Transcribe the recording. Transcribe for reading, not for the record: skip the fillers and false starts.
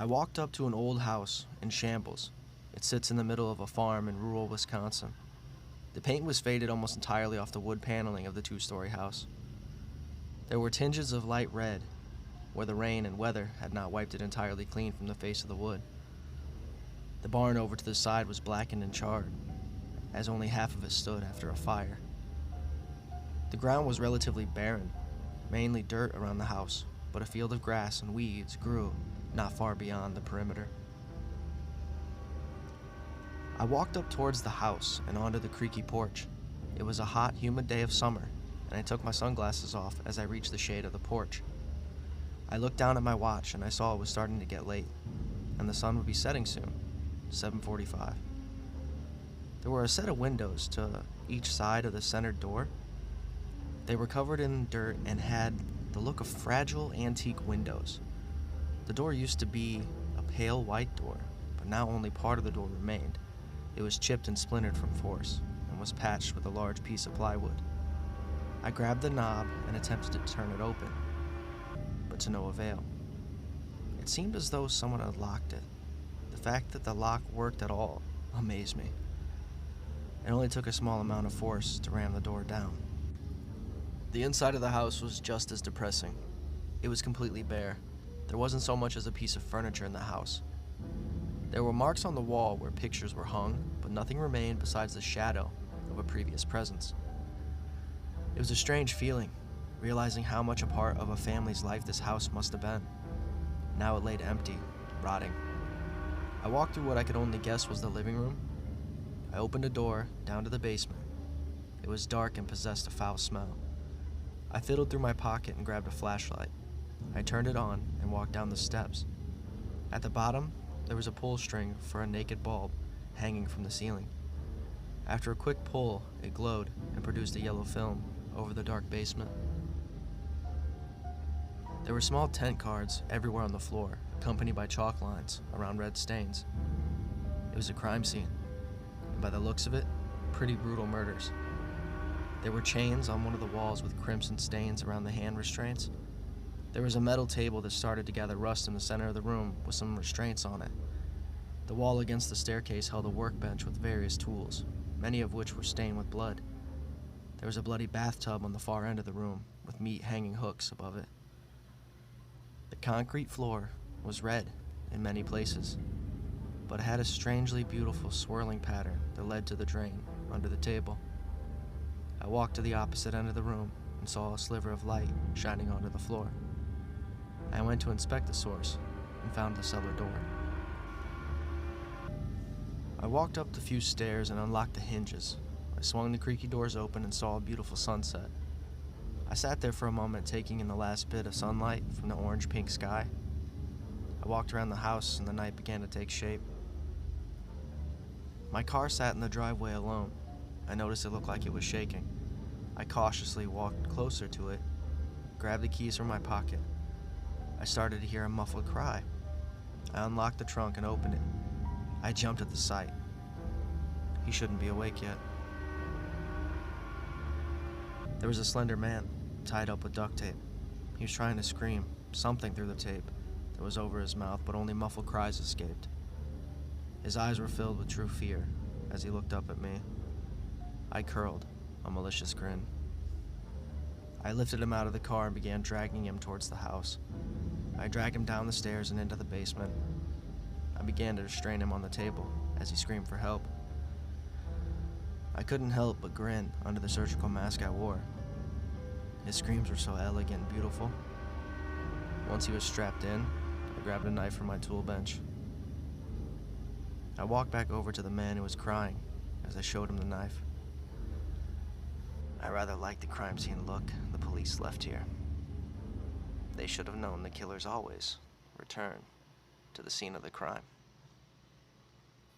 I walked up to an old house in shambles. It sits in the middle of a farm in rural Wisconsin. The paint was faded almost entirely off the wood paneling of the two-story house. There were tinges of light red, where the rain and weather had not wiped it entirely clean from the face of the wood. The barn over to the side was blackened and charred, as only half of it stood after a fire. The ground was relatively barren, mainly dirt around the house, but a field of grass and weeds grew not far beyond the perimeter. I walked up towards the house and onto the creaky porch. It was a hot, humid day of summer, and I took my sunglasses off as I reached the shade of the porch. I looked down at my watch and I saw it was starting to get late, and the sun would be setting soon, 7:45. There were a set of windows to each side of the centered door. They were covered in dirt and had the look of fragile, antique windows. The door used to be a pale white door, but now only part of the door remained. It was chipped and splintered from force, and was patched with a large piece of plywood. I grabbed the knob and attempted to turn it open, but to no avail. It seemed as though someone had locked it. The fact that the lock worked at all amazed me. It only took a small amount of force to ram the door down. The inside of the house was just as depressing. It was completely bare. There wasn't so much as a piece of furniture in the house. There were marks on the wall where pictures were hung, but nothing remained besides the shadow of a previous presence. It was a strange feeling, realizing how much a part of a family's life this house must have been. Now it laid empty, rotting. I walked through what I could only guess was the living room. I opened a door down to the basement. It was dark and possessed a foul smell. I fiddled through my pocket and grabbed a flashlight. I turned it on and walked down the steps. At the bottom, there was a pull string for a naked bulb hanging from the ceiling. After a quick pull, it glowed and produced a yellow film over the dark basement. There were small tent cards everywhere on the floor, accompanied by chalk lines around red stains. It was a crime scene, and by the looks of it, pretty brutal murders. There were chains on one of the walls with crimson stains around the hand restraints. There was a metal table that started to gather rust in the center of the room with some restraints on it. The wall against the staircase held a workbench with various tools, many of which were stained with blood. There was a bloody bathtub on the far end of the room with meat hanging hooks above it. The concrete floor was red in many places, but it had a strangely beautiful swirling pattern that led to the drain under the table. I walked to the opposite end of the room and saw a sliver of light shining onto the floor. I went to inspect the source and found the cellar door. I walked up the few stairs and unlocked the hinges. I swung the creaky doors open and saw a beautiful sunset. I sat there for a moment, taking in the last bit of sunlight from the orange-pink sky. I walked around the house and the night began to take shape. My car sat in the driveway alone. I noticed it looked like it was shaking. I cautiously walked closer to it, grabbed the keys from my pocket. I started to hear a muffled cry. I unlocked the trunk and opened it. I jumped at the sight. He shouldn't be awake yet. There was a slender man, tied up with duct tape. He was trying to scream something through the tape that was over his mouth, but only muffled cries escaped. His eyes were filled with true fear as he looked up at me. I curled a malicious grin. I lifted him out of the car and began dragging him towards the house. I dragged him down the stairs and into the basement. I began to restrain him on the table as he screamed for help. I couldn't help but grin under the surgical mask I wore. His screams were so elegant and beautiful. Once he was strapped in, I grabbed a knife from my tool bench. I walked back over to the man who was crying as I showed him the knife. I rather liked the crime scene look the police left here. They should have known the killers always return to the scene of the crime.